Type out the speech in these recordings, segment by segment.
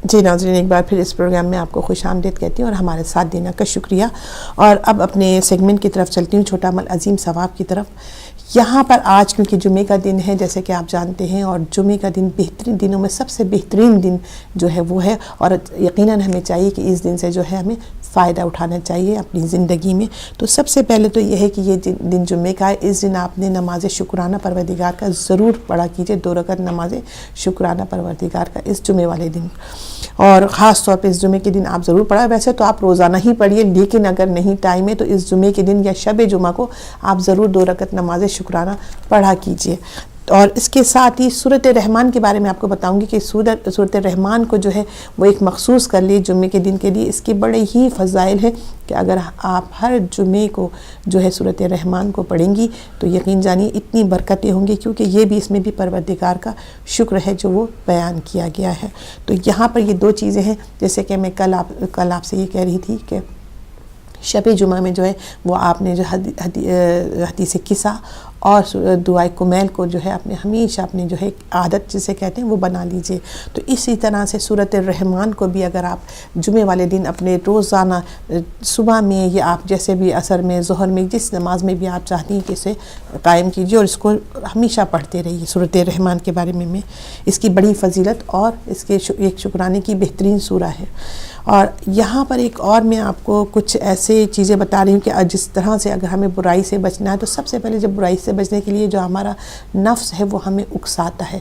جی ناظرین، ایک بار پھر اس پروگرام میں آپ کو خوش آمدید کہتی ہوں اور ہمارے ساتھ دینا کا شکریہ. اور اب اپنے سیگمنٹ کی طرف چلتی ہوں، چھوٹا عمل عظیم ثواب کی طرف. یہاں پر آج کیونکہ جمعے کا دن ہے جیسے کہ آپ جانتے ہیں، اور جمعے کا دن بہترین دنوں میں سب سے بہترین دن جو ہے وہ ہے، اور یقیناً ہمیں چاہیے کہ اس دن سے جو ہے ہمیں فائدہ اٹھانا چاہیے اپنی زندگی میں. تو سب سے پہلے تو یہ ہے کہ یہ دن جمعے کا ہے، اس دن آپ نے نماز شکرانہ پروردگار کا ضرور پڑھا کیجئے، 2 رکعت نماز شکرانہ پروردگار کا اس جمعے والے دن. اور خاص طور پہ اس جمعے کے دن آپ ضرور پڑھا. ویسے تو آپ روزانہ ہی پڑھیے، لیکن اگر نہیں ٹائم ہے تو اس جمعے کے دن یا شب جمعہ کو آپ ضرور 2 رکعت نماز شکرانہ پڑھا کیجئے. اور اس کے ساتھ ہی سورۃ رحمان کے بارے میں آپ کو بتاؤں گی کہ سورۃ رحمان کو جو ہے وہ ایک مخصوص کر لی جمعے کے دن کے لیے. اس کے بڑے ہی فضائل ہیں کہ اگر آپ ہر جمعے کو جو ہے سورۃ رحمان کو پڑھیں گی تو یقین جانیے اتنی برکتیں ہوں گی، کیونکہ یہ بھی اس میں بھی پروردگار کا شکر ہے جو وہ بیان کیا گیا ہے. تو یہاں پر یہ 2 چیزیں ہیں، جیسے کہ میں کل آپ سے یہ کہہ رہی تھی کہ شب جمعہ میں جو ہے وہ آپ نے جو حدیث قصہ اور دعائے کمیل کو جو ہے ہمیشہ اپنے جو ہے عادت جسے کہتے ہیں وہ بنا لیجئے. تو اسی طرح سے سورۃ الرحمان کو بھی اگر آپ جمعے والے دن اپنے روزانہ صبح میں یا آپ جیسے بھی عصر میں ظہر میں جس نماز میں بھی آپ چاہتی ہیں کہ اسے قائم کیجئے اور اس کو ہمیشہ پڑھتے رہیے. سورۃ الرحمان کے بارے میں اس کی بڑی فضیلت اور اس کے ایک شکرانے کی بہترین سورہ ہے. اور یہاں پر ایک اور میں آپ کو کچھ ایسے چیزیں بتا رہی ہوں کہ جس طرح سے اگر ہمیں برائی سے بچنا ہے تو سب سے پہلے جب برائی سے بچنے کے لیے جو ہمارا نفس ہے وہ ہمیں اکساتا ہے،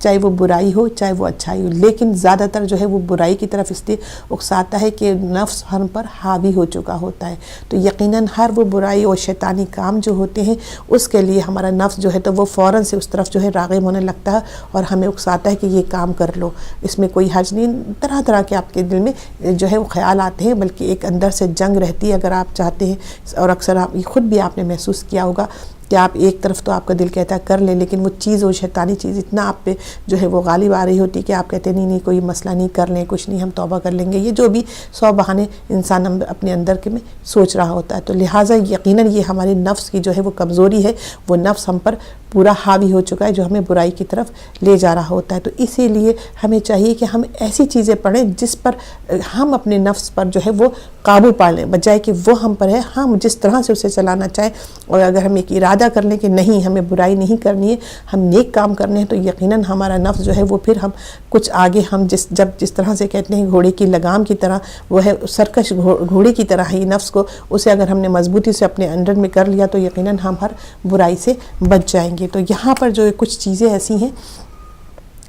چاہے وہ برائی ہو چاہے وہ اچھائی ہو، لیکن زیادہ تر جو ہے وہ برائی کی طرف اس لیے اکساتا ہے کہ نفس ہم پر حاوی ہو چکا ہوتا ہے. تو یقیناً ہر وہ برائی اور شیطانی کام جو ہوتے ہیں اس کے لیے ہمارا نفس جو ہے تو وہ فوراً سے اس طرف جو ہے راغب ہونے لگتا ہے اور ہمیں اکساتا ہے کہ یہ کام کر لو، اس میں کوئی حرج نہیں. طرح طرح کے آپ کے دل میں جو ہے وہ خیال آتے ہیں، بلکہ ایک اندر سے جنگ رہتی ہے اگر آپ چاہتے ہیں. اور اکثر آپ خود بھی آپ نے محسوس کیا ہوگا کہ آپ ایک طرف تو آپ کا دل کہتا ہے کر لیں، لیکن وہ چیز وہ شیطانی چیز اتنا آپ پہ جو ہے وہ غالب آ رہی ہوتی کہ آپ کہتے ہیں نہیں کوئی مسئلہ نہیں، کر لیں، کچھ نہیں، ہم توبہ کر لیں گے. یہ جو بھی 100 بہانے انسان اپنے اندر کے میں سوچ رہا ہوتا ہے. تو لہٰذا یقیناً یہ ہمارے نفس کی جو ہے وہ کمزوری ہے، وہ نفس ہم پر پورا حاوی ہو چکا ہے جو ہمیں برائی کی طرف لے جا رہا ہوتا ہے. تو اسی لیے ہمیں چاہیے کہ ہم ایسی چیزیں پڑھیں جس پر ہم اپنے نفس پر جو ہے وہ قابو پا لیں، بجائے کہ وہ ہم پر ہے ہم جس طرح سے اسے چلانا چاہیں. اور اگر ہم ایک ارادہ کر لیں کہ نہیں ہمیں برائی نہیں کرنی ہے، ہم نیک کام کرنے ہیں، تو یقیناً ہمارا نفس جو ہے وہ پھر ہم کچھ آگے ہم جس طرح سے کہتے ہیں گھوڑے کی لگام کی طرح وہ ہے، سرکش گھوڑے کی طرح ہی نفس کو اسے اگر ہم نے مضبوطی سے اپنے انڈر میں کر لیا تو یقیناً ہم ہر برائی سے بچ جائیں گے. تو یہاں پر جو کچھ چیزیں ایسی ہیں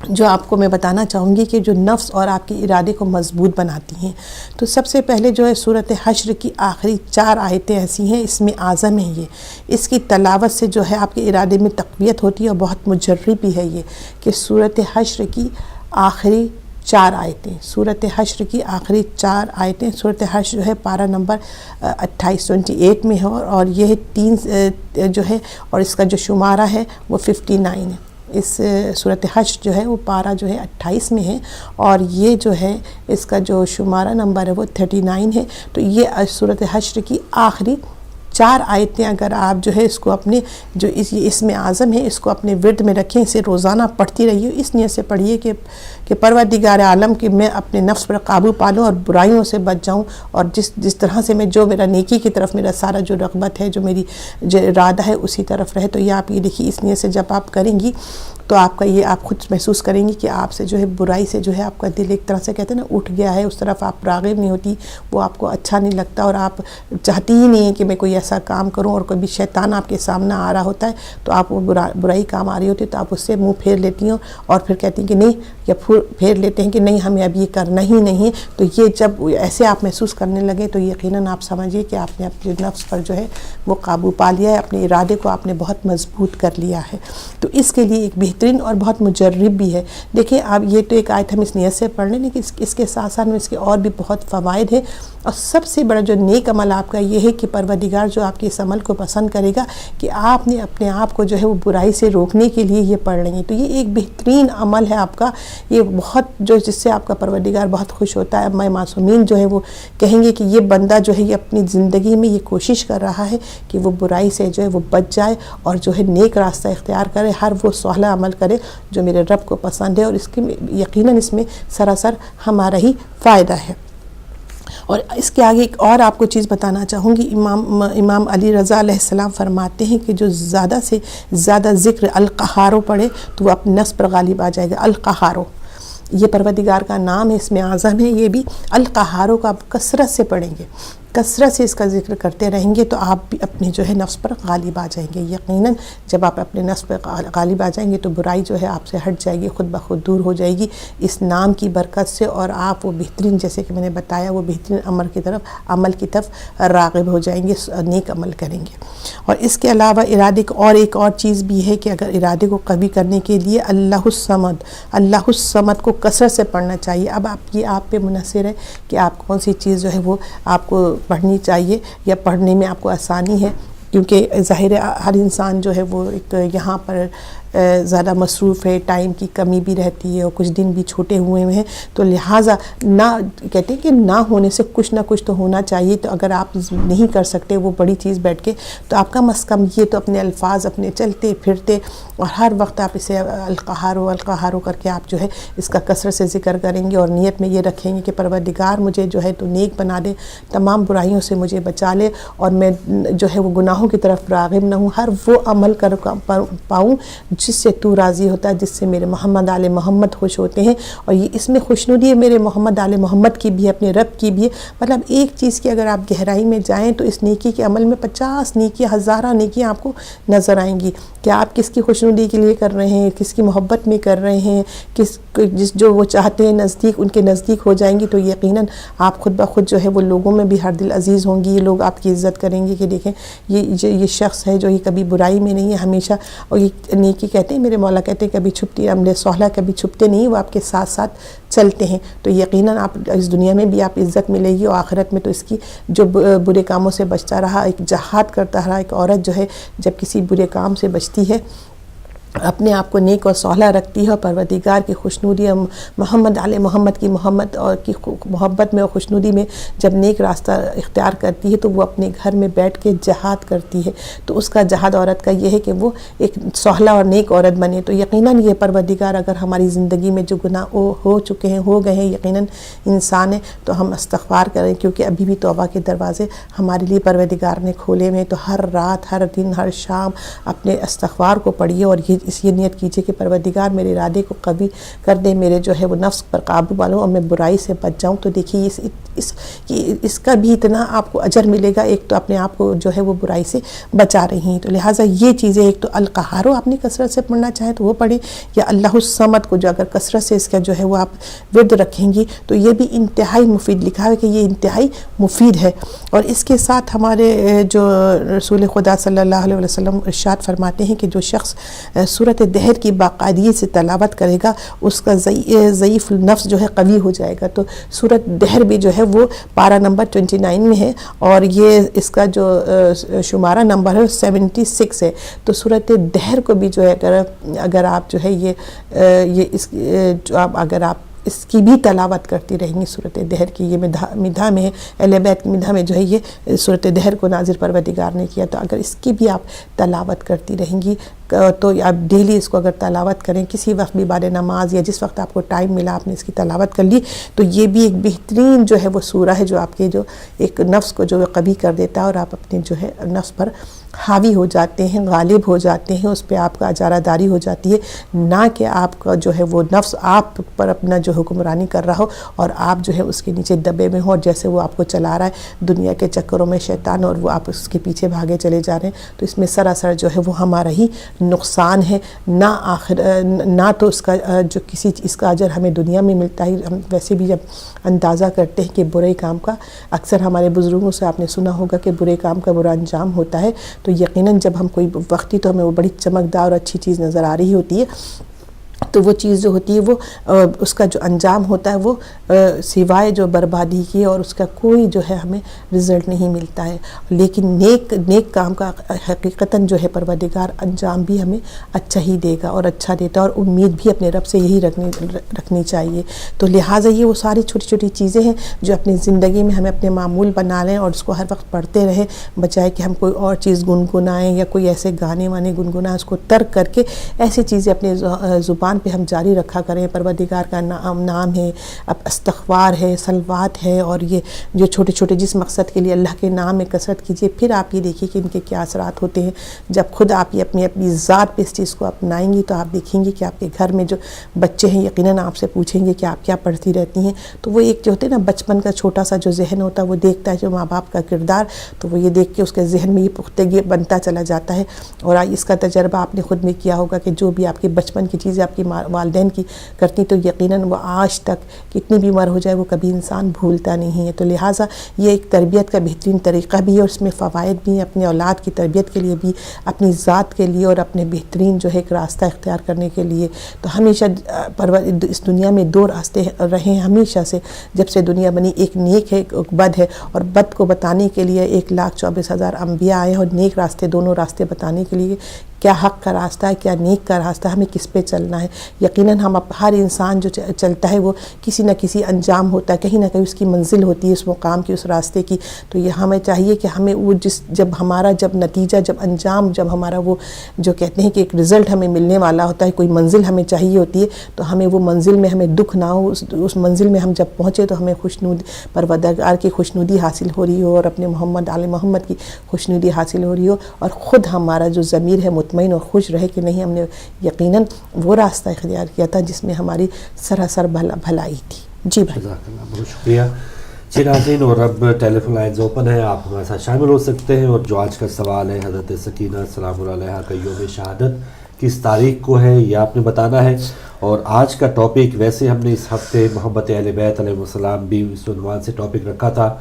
جو آپ کو میں بتانا چاہوں گی کہ جو نفس اور آپ کے ارادے کو مضبوط بناتی ہیں. تو سب سے پہلے جو ہے سورۃ حشر کی آخری 4 آیتیں ایسی ہیں، اس میں اعظم ہے. اس کی تلاوت سے جو ہے آپ کے ارادے میں تقویت ہوتی ہے اور بہت مجرب بھی ہے یہ کہ سورۃ حشر کی آخری 4 آیتیں، سورۃ حشر کی آخری 4 آیتیں. سورۃ حشر جو ہے پارہ نمبر 28 میں ہے اور یہ 3 جو ہے اور اس کا جو شمارہ ہے وہ 59 ہے. اس سورۃ حشر جو ہے وہ پارہ جو ہے 28 میں ہے اور یہ جو ہے اس کا جو شمارہ نمبر ہے وہ 39 ہے. تو یہ سورۃ حشر کی آخری 4 آیتیں اگر آپ جو ہے اس کو اپنے جو اس میں اعظم ہے اس کو اپنے ورد میں رکھیں، اسے روزانہ پڑھتی رہیے. اس نیت سے پڑھیے کہ پروردگار عالم کہ میں اپنے نفس پر قابو پا لوں اور برائیوں سے بچ جاؤں، اور جس طرح سے میں جو میرا نیکی کی طرف میرا سارا جو رغبت ہے، جو میری جو ارادہ ہے اسی طرف رہے. تو یہ آپ یہ دیکھیے اس نیت سے جب آپ کریں گی تو آپ کا یہ آپ خود محسوس کریں گی کہ آپ سے جو ہے برائی سے جو ہے آپ کا دل ایک طرح سے کہتے ہیں نا اٹھ گیا ہے، اس طرف آپ راغب نہیں ہوتی، وہ آپ کو اچھا نہیں لگتا اور آپ چاہتی ہی نہیں ہیں کہ میں کوئی ایسا کام کروں. اور کوئی بھی شیطان آپ کے سامنے آ رہا ہوتا ہے تو آپ وہ برائی کام آ رہی ہوتی ہے تو آپ اس سے منہ پھیر لیتی ہوں اور پھر کہتی ہیں کہ نہیں، یا پھیر لیتے ہیں کہ نہیں ہمیں اب یہ کرنا ہی نہیں ہے. تو یہ جب ایسے آپ محسوس کرنے لگے تو یقیناً آپ سمجھیے کہ آپ نے اپنے نفس پر جو ہے وہ قابو پا لیا ہے، اپنے ارادے کو آپ نے بہت مضبوط کر لیا ہے. تو اس کے لیے ایک بہترین اور بہت مجرب بھی ہے. دیکھیں آپ یہ تو ایک آیت ہم اس نیت سے پڑھ لیں، لیکن اس کے ساتھ ساتھ میں اس کے اور بھی بہت فوائد ہیں. اور سب سے بڑا جو نیک عمل آپ کا یہ ہے کہ پروردگار جو آپ کے اس عمل کو پسند کرے گا کہ آپ نے اپنے آپ کو جو ہے وہ برائی سے روکنے کے لیے یہ پڑھ لیں گے. تو یہ ایک بہترین عمل ہے آپ کا، یہ بہت جس سے آپ کا پروردگار بہت خوش ہوتا ہے. میں معصومین جو ہے وہ کہیں گے کہ یہ بندہ جو ہے یہ اپنی زندگی میں یہ کوشش کر رہا ہے کہ وہ برائی سے جو ہے وہ بچ جائے اور جو ہے نیک راستہ اختیار کرے، ہر وہ صالح عمل عمل کریں جو میرے رب کو پسند ہے، اور اس کی یقیناً اس میں سراسر ہمارا ہی فائدہ ہے۔ اور اس کے آگے ایک اور آپ کو چیز بتانا چاہوں گی، امام علی رضا علیہ السلام فرماتے ہیں کہ جو زیادہ سے زیادہ ذکر القہارو پڑھے تو وہ اپنے نفس پر غالب آ جائے گا۔ القہارو یہ پروردگار کا نام ہے، اس میں اعظم ہے، یہ بھی القہارو کا آپ کثرت سے پڑھیں گے، کثرت سے اس کا ذکر کرتے رہیں گے تو آپ بھی اپنے جو ہے نفس پر غالب آ جائیں گے۔ یقیناً جب آپ اپنے نفس پر غالب آ جائیں گے تو برائی جو ہے آپ سے ہٹ جائے گی، خود بخود دور ہو جائے گی اس نام کی برکت سے، اور آپ وہ بہترین، جیسے کہ میں نے بتایا، وہ بہترین عمل کی طرف راغب ہو جائیں گے، نیک عمل کریں گے۔ اور اس کے علاوہ ارادے کو ایک اور چیز بھی ہے کہ اگر ارادے کو قوی کرنے کے لیے اللہ الصمد کو کثرت سے پڑھنا چاہیے۔ اب آپ پہ منحصر ہے کہ آپ کون سی چیز جو ہے وہ آپ کو پڑھنی چاہیے یا پڑھنے میں آپ کو آسانی ہے، کیونکہ ظاہر ہے ہر انسان جو ہے وہ ایک یہاں پر زیادہ مصروف ہے، ٹائم کی کمی بھی رہتی ہے اور کچھ دن بھی چھوٹے ہوئے ہیں، تو لہٰذا نہ کہتے ہیں کہ نہ ہونے سے کچھ نہ کچھ تو ہونا چاہیے۔ تو اگر آپ نہیں کر سکتے وہ بڑی چیز بیٹھ کے، تو آپ کم از کم یہ تو اپنے الفاظ اپنے چلتے پھرتے اور ہر وقت آپ اسے القہارو کر کے آپ جو ہے اس کا کثرت سے ذکر کریں گے، اور نیت میں یہ رکھیں گے کہ پروردگار مجھے جو ہے تو نیک بنا دے، تمام برائیوں سے مجھے بچا لے، اور میں جو ہے وہ گناہوں کی طرف راغب نہ ہوں، ہر وہ عمل کر پاؤں جس سے تو راضی ہوتا ہے، جس سے میرے محمد آل محمد خوش ہوتے ہیں۔ اور یہ اس میں خوشنودی ہے میرے محمد آل محمد کی بھی ہے، اپنے رب کی بھی ہے۔ مطلب ایک چیز کی اگر آپ گہرائی میں جائیں تو اس نیکی کے عمل میں 50 نیکیاں، ہزارہ نیکیاں آپ کو نظر آئیں گی کہ آپ کس کی خوشنودی کے لیے کر رہے ہیں، کس کی محبت میں کر رہے ہیں، جو وہ چاہتے ہیں نزدیک، ان کے نزدیک ہو جائیں گی، تو یقیناً آپ خود بخود جو ہے وہ لوگوں میں بھی ہر دل عزیز ہوں گی، یہ لوگ آپ کی عزت کریں گے کہ دیکھیں یہ شخص ہے جو یہ کبھی برائی میں نہیں ہے ہمیشہ، اور یہ نیکی کہتے ہیں، میرے مولا کہتے ہیں کبھی چھپتی عمل صالح کبھی چھپتے نہیں، وہ آپ کے ساتھ ساتھ چلتے ہیں، تو یقیناً آپ اس دنیا میں بھی آپ عزت ملے گی، اور آخرت میں تو اس کی جو برے کاموں سے بچتا رہا، ایک جہاد کرتا رہا، ایک عورت جو ہے جب کسی برے کام سے بچتی ہے، اپنے آپ کو نیک اور صالح رکھتی ہے، اور پروردگار کی خوشنودی محمد علیہ محمد کی محبت میں اور خوشنودی میں جب نیک راستہ اختیار کرتی ہے تو وہ اپنے گھر میں بیٹھ کے جہاد کرتی ہے، تو اس کا جہاد عورت کا یہ ہے کہ وہ ایک صالح اور نیک عورت بنے۔ تو یقیناً یہ پروردگار اگر ہماری زندگی میں جو گناہ ہو چکے ہیں، ہو گئے ہیں، یقیناً انسان ہے تو ہم استغفار کریں، کیونکہ ابھی بھی توبہ کے دروازے ہمارے لیے پروردگار نے کھولے ہوئے ہیں، تو ہر رات، ہر دن، ہر شام اپنے استغفار کو پڑھیے، اور یہ نیت کیجئے کہ پروردگار میرے ارادے کو قوی کر دے، میرے جو ہے وہ نفس پر قابو پالوں اور میں برائی سے بچ جاؤں۔ تو دیکھیے اس کا بھی اتنا آپ کو اجر ملے گا، ایک تو اپنے آپ کو جو ہے وہ برائی سے بچا رہی ہیں، تو لہٰذا یہ چیزیں، ایک تو القہارو آپ نے کثرت سے پڑھنا چاہیں تو وہ پڑھیں، یا اللہ الصمد کو جو اگر کثرت سے اس کا جو ہے وہ آپ ورد رکھیں گی تو یہ بھی انتہائی مفید، لکھا ہے کہ یہ انتہائی مفید ہے۔ اور اس کے ساتھ ہمارے جو رسول خدا صلی اللہ علیہ وسلم ارشاد فرماتے ہیں کہ جو شخص سورۃ دہر کی باقاعدگی سے تلاوت کرے گا اس کا ضعیف النفس جو ہے قوی ہو جائے گا۔ تو سورۃ دہر بھی جو ہے وہ پارہ نمبر 29 میں ہے، اور یہ اس کا جو شمارہ نمبر ہے 76 ہے۔ تو سورۃ دہر کو بھی جو ہے اگر آپ جو ہے اگر آپ اس کی بھی تلاوت کرتی رہیں گی، سورۃ دہر کی، یہ مدح میں ہے، اہل بیت کی مدح میں جو ہے یہ سورۃ دہر کو نازل پروردگار نے کیا، تو اگر اس کی بھی آپ تلاوت کرتی رہیں گی تو آپ ڈیلی اس کو اگر تلاوت کریں، کسی وقت بھی بعد نماز یا جس وقت آپ کو ٹائم ملا آپ نے اس کی تلاوت کر لی، تو یہ بھی ایک بہترین جو ہے وہ سورہ ہے جو آپ کے جو ایک نفس کو جو قوی کر دیتا ہے، اور آپ اپنے جو ہے نفس پر حاوی ہو جاتے ہیں، غالب ہو جاتے ہیں، اس پہ آپ کا اجارہ داری ہو جاتی ہے، نہ کہ آپ کا جو ہے وہ نفس آپ پر اپنا جو حکمرانی کر رہا ہو اور آپ جو ہے اس کے نیچے دبے میں ہو، اور جیسے وہ آپ کو چلا رہا ہے دنیا کے چکروں میں شیطان، اور وہ آپ اس کے پیچھے بھاگے چلے جا رہے ہیں، تو اس میں سراسر جو ہے وہ ہمارا ہی نقصان ہے، نہ تو اس کا جو کسی چیز کا اجر ہمیں دنیا میں ملتا ہے۔ ہم ویسے بھی جب اندازہ کرتے ہیں کہ برے کام کا، اکثر ہمارے بزرگوں سے آپ نے سنا ہوگا کہ برے کام کا برا انجام ہوتا ہے، تو یقیناً جب ہم کوئی وقتی تو ہمیں وہ بڑی چمکدار اور اچھی چیز نظر آ رہی ہوتی ہے، تو وہ چیز جو ہوتی ہے وہ اس کا جو انجام ہوتا ہے وہ سوائے جو بربادی کی اور اس کا کوئی جو ہے ہمیں رزلٹ نہیں ملتا ہے. لیکن نیک کام کا حقیقتاً جو ہے پروردگار انجام بھی ہمیں اچھا ہی دے گا اور اچھا دیتا ہے, اور امید بھی اپنے رب سے یہی رکھنی چاہیے. تو لہٰذا یہ وہ ساری چھوٹی چھوٹی چیزیں ہیں جو اپنی زندگی میں ہمیں اپنے معمول بنا لیں اور اس کو ہر وقت پڑھتے رہیں, بجائے کہ ہم کوئی اور چیز گنگنائیں یا کوئی ایسے گانے وانے گنگنائیں. اس کو ترک کر کے ایسی چیزیں اپنے زبان پہ ہم جاری رکھا کریں. پروردگار کا نام ہے, استغفار ہے, صلوات ہے, اور یہ جو چھوٹے چھوٹے جس مقصد کے لیے اللہ کے نام میں کثرت کیجیے. پھر آپ یہ دیکھیے کہ ان کے کیا اثرات ہوتے ہیں. جب خود آپ یہ اپنی ذات پہ اس چیز کو اپنائیں گی تو آپ دیکھیں گے کہ آپ کے گھر میں جو بچے ہیں یقیناً آپ سے پوچھیں گے کہ آپ کیا پڑھتی رہتی ہیں. تو وہ ایک جو ہوتے ہیں نا بچپن کا چھوٹا سا جو ذہن ہوتا ہے وہ دیکھتا ہے جو ماں باپ کا کردار, تو وہ یہ دیکھ کے اس کے ذہن میں یہ پختگی بنتا چلا جاتا ہے. اور اس کا تجربہ آپ نے خود میں کیا ہوگا کہ جو بھی آپ کے بچپن کی چیزیں آپ کی والدین کی کرتی تو یقیناً وہ آج تک کتنی بھی عمر ہو جائے وہ کبھی انسان بھولتا نہیں ہے. تو لہٰذا یہ ایک تربیت کا بہترین طریقہ بھی ہے, اور اس میں فوائد بھی ہیں اپنے اولاد کی تربیت کے لیے بھی, اپنی ذات کے لیے, اور اپنے بہترین جو ہے ایک راستہ اختیار کرنے کے لیے. تو ہمیشہ اس دنیا میں دو راستے رہے ہیں ہمیشہ سے, جب سے دنیا بنی. ایک نیک ہے, ایک بد ہے, اور بد کو بتانے کے لیے 1,24,000 انبیاء آئے, اور نیک راستے دونوں راستے بتانے کے لیے کیا حق کا راستہ ہے, کیا نیک کا راستہ ہے, ہمیں کس پہ چلنا ہے. یقیناً ہر انسان جو چلتا ہے وہ کسی نہ کسی انجام ہوتا ہے, کہیں نہ کہیں اس کی منزل ہوتی ہے اس مقام کی, اس راستے کی. تو یہ ہمیں چاہیے کہ ہمیں وہ جب نتیجہ, جب انجام, جب ہمارا وہ جو کہتے ہیں کہ ایک رزلٹ ہمیں ملنے والا ہوتا ہے, کوئی منزل ہمیں چاہیے ہوتی ہے, تو ہمیں وہ منزل میں ہمیں دکھ نہ ہو. اس منزل میں ہم جب پہنچے تو ہمیں پروردگار کی خوشنودی حاصل ہو رہی ہو, اور اپنے محمد کی خوشنودی حاصل ہو رہی ہو, اور خود ہمارا جو ضمیر ہے مطمئن اور خوش رہے کہ نہیں ہم نے یقیناً وہ راستہ اختیار کیا تھا جس میں ہماری سراسر بھلائی تھی. جی بھائی, بہت شکریہ. جی ناظرین, اور اب ٹیلی فون لائنز اوپن ہیں, آپ ہمارے ساتھ شامل ہو سکتے ہیں. اور جو آج کا سوال ہے حضرت سکینہ سلام اللہ علیہا کا یوم شہادت کس تاریخ کو ہے یہ آپ نے بتانا ہے. اور آج کا ٹاپک ویسے ہم نے اس ہفتے محبت اہل بیت علیہ السلام بھی اس عنوان سے ٹاپک رکھا تھا,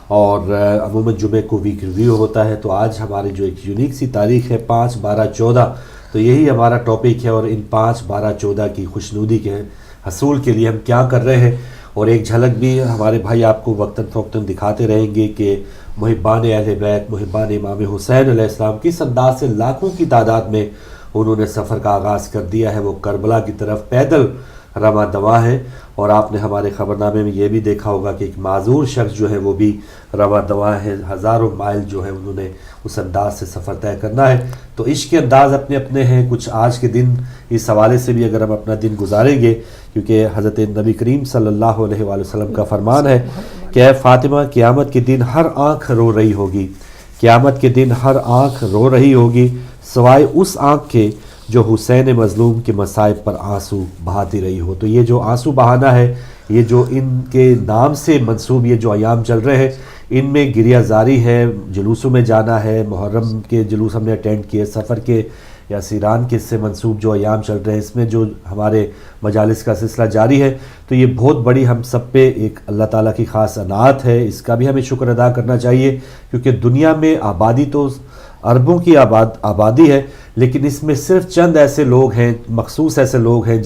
اور عموماً جمعے کو ویک ریویو ہوتا ہے. تو آج ہماری جو ایک یونیک سی تاریخ ہے 5/12/14, تو یہی ہمارا ٹاپک ہے. اور ان 5/12/14 کی خوشنودی کے حصول کے لیے ہم کیا کر رہے ہیں, اور ایک جھلک بھی ہمارے بھائی آپ کو وقتاً فوقتاً دکھاتے رہیں گے کہ محبان اہل بیت, محبان امام حسین علیہ السلام کس انداز سے لاکھوں کی تعداد میں انہوں نے سفر کا آغاز کر دیا ہے. وہ کربلا کی طرف پیدل رواں دواں ہے. اور آپ نے ہمارے خبرنامے میں یہ بھی دیکھا ہوگا کہ ایک معذور شخص جو ہے وہ بھی رواں دواں ہے. ہزاروں مائل جو ہے انہوں نے اس انداز سے سفر طے کرنا ہے. تو عشق کے انداز اپنے اپنے ہیں. کچھ آج کے دن اس حوالے سے بھی اگر ہم اپنا دن گزاریں گے, کیونکہ حضرت نبی کریم صلی اللہ علیہ وآلہ وسلم کا فرمان ہے کہ اے فاطمہ, قیامت کے دن ہر آنکھ رو رہی ہوگی, قیامت کے دن ہر آنکھ رو رہی ہوگی سوائے اس آنکھ کے جو حسین مظلوم کے مصائب پر آنسو بہاتی رہی ہو. تو یہ جو آنسو بہانا ہے, یہ جو ان کے نام سے منسوب یہ جو ایام چل رہے ہیں, ان میں گریہ زاری ہے, جلوسوں میں جانا ہے. محرم کے جلوس ہم نے اٹینڈ کیے, سفر کے یا سیران کے سے منسوب جو ایام چل رہے ہیں, اس میں جو ہمارے مجالس کا سلسلہ جاری ہے. تو یہ بہت بڑی ہم سب پہ ایک اللہ تعالیٰ کی خاص عنایت ہے. اس کا بھی ہمیں شکر ادا کرنا چاہیے, کیونکہ دنیا میں آبادی تو اربوں کی آبادی ہے, لیکن اس میں صرف چند ایسے لوگ ہیں, مخصوص ایسے لوگ ہیں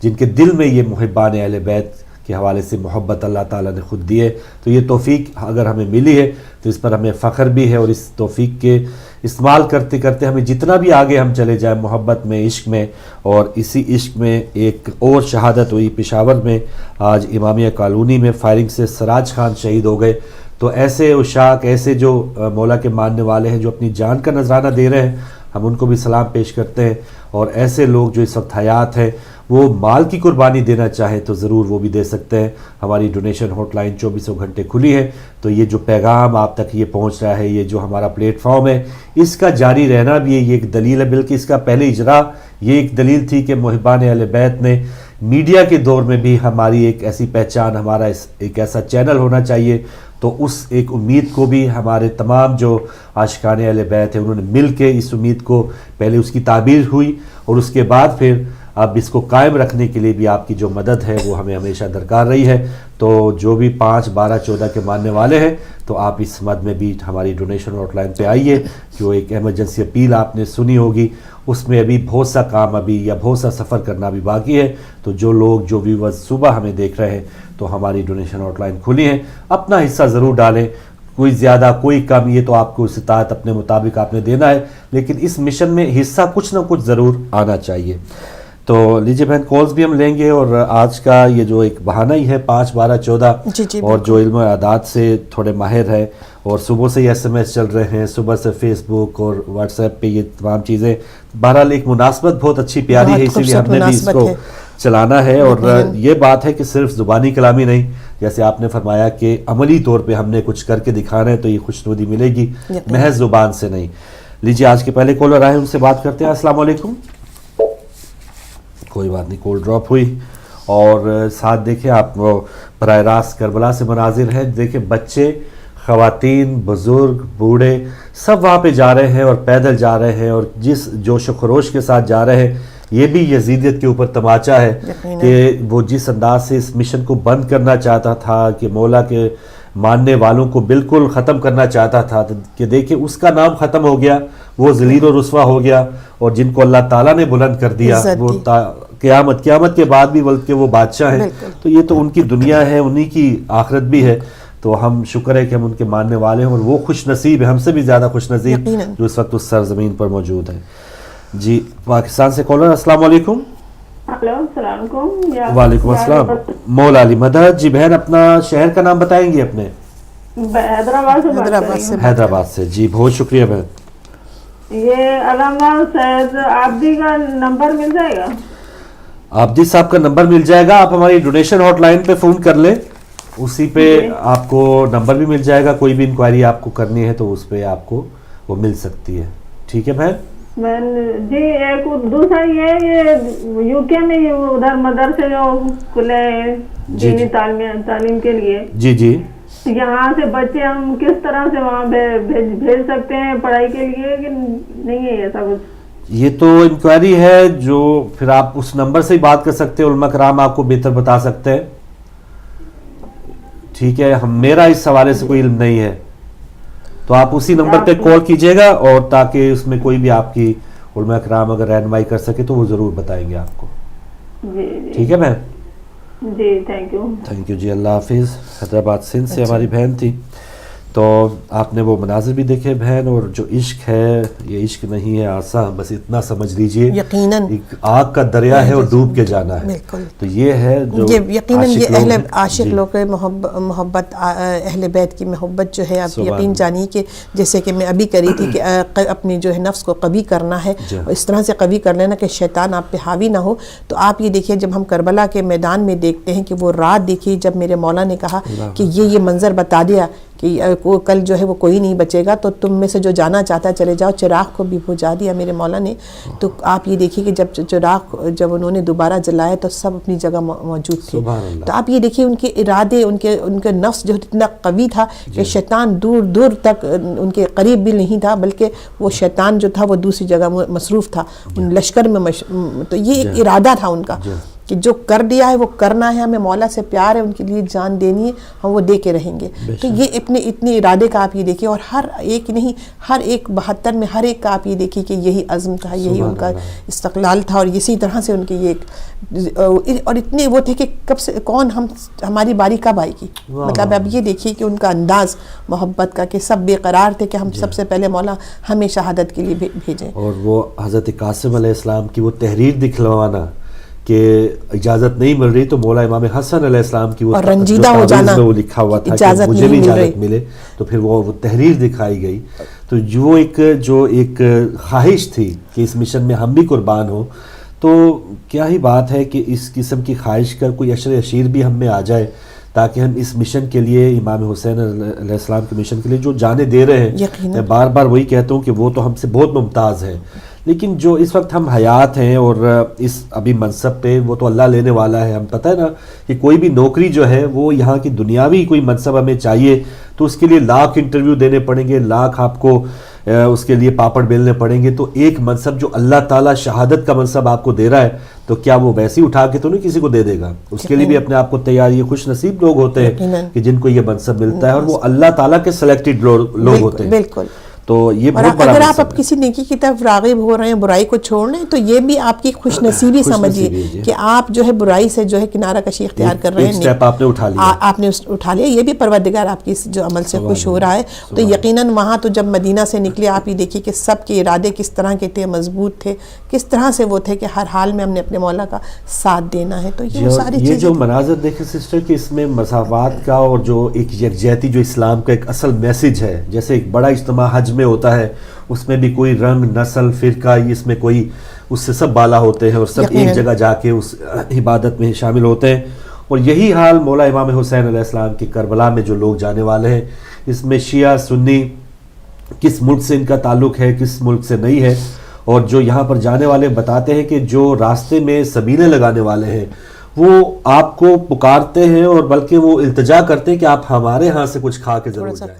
جن کے دل میں یہ محبان اہل بیت کے حوالے سے محبت اللہ تعالیٰ نے خود دی ہے. تو یہ توفیق اگر ہمیں ملی ہے تو اس پر ہمیں فخر بھی ہے, اور اس توفیق کے استعمال کرتے کرتے ہمیں جتنا بھی آگے ہم چلے جائیں محبت میں, عشق میں. اور اسی عشق میں ایک اور شہادت ہوئی پشاور میں, آج امامیہ کالونی میں فائرنگ سے سراج خان شہید ہو گئے. تو ایسے عشاق, ایسے جو مولا کے ماننے والے ہیں جو اپنی جان کا نذرانہ دے رہے ہیں, ہم ان کو بھی سلام پیش کرتے ہیں. اور ایسے لوگ جو اس وقت حیات ہیں وہ مال کی قربانی دینا چاہیں تو ضرور وہ بھی دے سکتے ہیں. ہماری ڈونیشن ہاٹ لائن 24 گھنٹے کھلی ہے. تو یہ جو پیغام آپ تک یہ پہنچ رہا ہے, یہ جو ہمارا پلیٹ فارم ہے, اس کا جاری رہنا بھی یہ ایک دلیل ہے, بلکہ اس کا پہلے اجرا یہ ایک دلیل تھی کہ محبان اہل بیت نے میڈیا کے دور میں بھی ہماری ایک ایسی پہچان, ہمارا ایک ایسا چینل ہونا چاہیے. تو اس ایک امید کو بھی ہمارے تمام جو عاشقان اہل بیت ہیں انہوں نے مل کے اس امید کو پہلے اس کی تعبیر ہوئی, اور اس کے بعد پھر اب اس کو قائم رکھنے کے لیے بھی آپ کی جو مدد ہے وہ ہمیں ہمیشہ درکار رہی ہے. تو جو بھی 5/12/14 کے ماننے والے ہیں تو آپ اس مد میں بھی ہماری ڈونیشن ہاٹ لائن پہ آئیے. جو ایک ایمرجنسی اپیل آپ نے سنی ہوگی اس میں ابھی بہت سا کام یا بہت سا سفر کرنا ابھی باقی ہے. تو جو لوگ جو ویورز صبح ہمیں دیکھ رہے ہیں تو ہماری ڈونیشن ہاٹ لائن کھلی ہے, اپنا حصہ ضرور ڈالیں, کوئی زیادہ کوئی کم, یہ تو آپ کو استطاعت اپنے مطابق آپ نے دینا ہے, لیکن اس مشن میں حصہ کچھ نہ کچھ ضرور آنا چاہیے. تو لیجیے بہن کالز بھی ہم لیں گے, اور آج کا یہ جو ایک بہانہ ہی ہے 5 12 14 اور جو علم و اعداد سے تھوڑے ماہر ہیں اور صبح سے ہی SMS چل رہے ہیں, صبح سے فیس بک اور واٹس ایپ پہ یہ تمام چیزیں, بہرحال ایک مناسبت بہت اچھی پیاری ہے, اسی لیے ہم نے بھی اس کو چلانا ہے. اور یہ بات ہے کہ صرف زبانی کلامی نہیں, جیسے آپ نے فرمایا کہ عملی طور پہ ہم نے کچھ کر کے دکھانا ہے تو یہ خوشنودی ملے گی, محض زبان سے نہیں. لیجیے آج کے پہلے کالر آئے, ان سے بات کرتے ہیں. السلام علیکم. کوئی بات نہیں, کال ڈراپ ہوئی. اور ساتھ دیکھیں آپ براہ راست کربلا سے مناظر ہیں. دیکھیں بچے, خواتین, بزرگ, بوڑھے سب وہاں پہ جا رہے ہیں اور پیدل جا رہے ہیں, اور جس جوش و خروش کے ساتھ جا رہے ہیں, یہ بھی یزیدیت کے اوپر تماچا ہے کہ وہ جس انداز سے اس مشن کو بند کرنا چاہتا تھا, کہ مولا کے ماننے والوں کو بالکل ختم کرنا چاہتا تھا, کہ دیکھیں اس کا نام ختم ہو گیا, وہ ذلیل و رسوا ہو گیا, اور جن کو اللہ تعالیٰ نے بلند کر دیا وہ قیامت کے بعد بھی بلکہ وہ بادشاہ ہیں. تو یہ تو ان کی دنیا ہے, انہی کی آخرت بھی ہے. تو ہم شکر ہے کہ ہم ان کے ماننے والے ہیں, اور وہ خوش نصیب ہیں, ہم سے بھی زیادہ خوش نصیب جو اس وقت اس سرزمین پر موجود ہیں. جی پاکستان سے کالر. السلام علیکم. ہلو السلام علیکم. وعلیکم السلام. مولا علی مدد. جی بہن اپنا شہر کا نام بتائیں گے اپنے؟ حیدرآباد سے. جی بہت شکریہ بہن. یہ علامہ سید عابدی کا نمبر مل جائے گا؟ عابدی صاحب کا نمبر مل جائے گا, آپ ہماری ڈونیشن ہاٹ لائن پہ فون کر لیں, اسی پہ آپ کو نمبر بھی مل جائے گا. کوئی بھی انکوائری آپ کو کرنی ہے تو اس پہ آپ کو وہ مل سکتی ہے. ٹھیک ہے بہن. جی ایک دوسرا یہ یو کے میں ادھر مدرسے جو کھلے دینی تعلیم کے لیے, جی جی یہاں سے بچے ہم کس طرح سے وہاں بھیج سکتے ہیں پڑھائی کے لیے, کہ نہیں ہے ایسا کچھ؟ یہ تو انکوائری ہے جو پھر آپ اس نمبر سے ہی بات کر سکتے ہیں, علماء کرام آپ کو بہتر بتا سکتے ہیں. ٹھیک ہے, میرا اس حوالے سے کوئی علم نہیں ہے, تو آپ اسی نمبر پہ کال کیجئے گا, اور تاکہ اس میں کوئی بھی آپ کی علماء کرام اگر رہنمائی کر سکے تو وہ ضرور بتائیں گے آپ کو. ٹھیک ہے بہن. جی تھینک یو. تھینک یو جی, اللہ حافظ. حیدرآباد سندھ سے ہماری بہن تھی. تو آپ نے وہ مناظر بھی دیکھے بہن, اور جو عشق ہے یہ عشق نہیں ہے آسان, بس اتنا سمجھ لیجئے یقیناً ایک آگ کا دریا ہے اور ڈوب کے جانا ہے. تو یہ ہے جو یقیناً یہ اہل عاشق لوگ محبت, اہل بیت کی محبت جو ہے, آپ یقین جانیے کہ جیسے کہ میں ابھی کری تھی کہ اپنی جو ہے نفس کو قوی کرنا ہے, اس طرح سے قوی کر لینا کہ شیطان آپ پہ حاوی نہ ہو. تو آپ یہ دیکھیے جب ہم کربلا کے میدان میں دیکھتے ہیں کہ وہ رات دیکھیے جب میرے مولا نے کہا کہ یہ منظر بتا دیا کہ کل جو ہے وہ کوئی نہیں بچے گا, تو تم میں سے جو جانا چاہتا ہے چلے جاؤ. چراغ کو بھی بجھا دیا میرے مولا نے. تو آپ یہ دیکھیے کہ جب چراغ جب انہوں نے دوبارہ جلایا تو سب اپنی جگہ موجود تھے. تو آپ یہ دیکھیے ان کے ارادے, ان کے نفس جو اتنا قوی تھا کہ شیطان دور دور تک ان کے قریب بھی نہیں تھا, بلکہ وہ شیطان جو تھا وہ دوسری جگہ مصروف تھا ان لشکر میں. تو یہ ایک ارادہ تھا ان کا کہ جو کر دیا ہے وہ کرنا ہے, ہمیں مولا سے پیار ہے, ان کے لیے جان دینی ہے, ہم وہ دے کے رہیں گے. تو یہ اپنے اتنے ارادے کا آپ یہ دیکھیے, اور ہر ایک نہیں, ہر ایک 72 میں ہر ایک کا آپ یہ دیکھیے کہ یہی عزم تھا, یہی ان کا استقلال تھا, اور اسی طرح سے ان کے یہ اور اتنے وہ تھے کہ کب سے کون ہماری باری کب آئے گی. مطلب اب یہ دیکھیے کہ ان کا انداز محبت کا, کہ سب بے قرار تھے کہ ہم سب سے پہلے مولا ہمیں شہادت کے لیے بھیجیں. اور وہ حضرت قاسم علیہ السلام کی وہ تحریر دکھلوانا کہ اجازت نہیں مل رہی, تو مولا امام حسن علیہ السلام کی وہ رنجیدہ ہو جانا, وہ لکھا ہوا تھا کہ مجھے بھی اجازت ملے, تو پھر وہ تحریر دکھائی گئی. تو جو ایک خواہش تھی کہ اس مشن میں ہم بھی قربان ہوں, تو کیا ہی بات ہے کہ اس قسم کی خواہش کا کوئی عشر اشیر بھی ہم میں آ جائے, تاکہ ہم اس مشن کے لیے, امام حسین علیہ السلام کے مشن کے لیے جو جانے دے رہے ہیں, میں بار بار وہی کہتا ہوں کہ وہ تو ہم سے بہت ممتاز ہے, لیکن جو اس وقت ہم حیات ہیں اور اس ابھی منصب پہ, وہ تو اللہ لینے والا ہے. ہم پتہ ہے نا کہ کوئی بھی نوکری جو ہے وہ یہاں کی دنیاوی کوئی منصب ہمیں چاہیے تو اس کے لیے لاکھ انٹرویو دینے پڑیں گے, لاکھ آپ کو اس کے لیے پاپڑ بیلنے پڑیں گے. تو ایک منصب جو اللہ تعالیٰ شہادت کا منصب آپ کو دے رہا ہے, تو کیا وہ ویسے ہی اٹھا کے تو نہیں کسی کو دے دے گا؟ اس کے لیے بھی اپنے آپ کو تیار, یہ خوش نصیب لوگ ہوتے ہیں کہ جن کو یہ منصب ملتا ہے, اور وہ اللہ تعالیٰ کے سلیکٹڈ لوگ ہوتے ہیں. بالکل. تو یہ اور بہت بڑا اگر آپ مقصد اب کسی نیکی کی طرف راغب ہو رہے ہیں، برائی کو چھوڑ رہے ہیں، تو یہ بھی آپ کی خوش نصیبی سمجھیے کہ آپ جو ہے برائی سے جو ہے کنارہ کشی اختیار کر رہے ہیں، ایک سٹیپ آپ نے اٹھا لیا، آپ نے اٹھا لیا، یہ بھی پروردگار آپ کی جو عمل سے خوش ہو رہا ہے. تو یقیناً وہاں تو جب مدینہ سے نکلے آپ یہ دیکھیے کہ سب کے ارادے کس طرح کے تھے، مضبوط تھے، کس طرح سے وہ تھے کہ ہر حال میں ہم نے اپنے مولا کا ساتھ دینا ہے. تو یہ ساری یہ چیزیں جو مناظر دیکھیں سسٹر کہ اس میں مساوات کا اور جو ایک یکجہتی جو اسلام کا ایک اصل میسج ہے، جیسے ایک بڑا اجتماع حج میں ہوتا ہے، اس میں بھی کوئی رنگ، نسل، فرقہ، اس میں کوئی اس سے سب بالا ہوتے ہیں اور سب ایک جگہ جا کے اس عبادت میں شامل ہوتے ہیں. اور یہی حال مولا امام حسین علیہ السلام کی کربلا میں جو لوگ جانے والے ہیں، اس میں شیعہ سنی کس ملک سے ان کا تعلق ہے، کس ملک سے نہیں ہے. اور جو یہاں پر جانے والے بتاتے ہیں کہ جو راستے میں سبیلیں لگانے والے ہیں وہ آپ کو پکارتے ہیں اور بلکہ وہ التجا کرتے ہیں کہ آپ ہمارے ہاں سے کچھ کھا کے ضرور جائیں.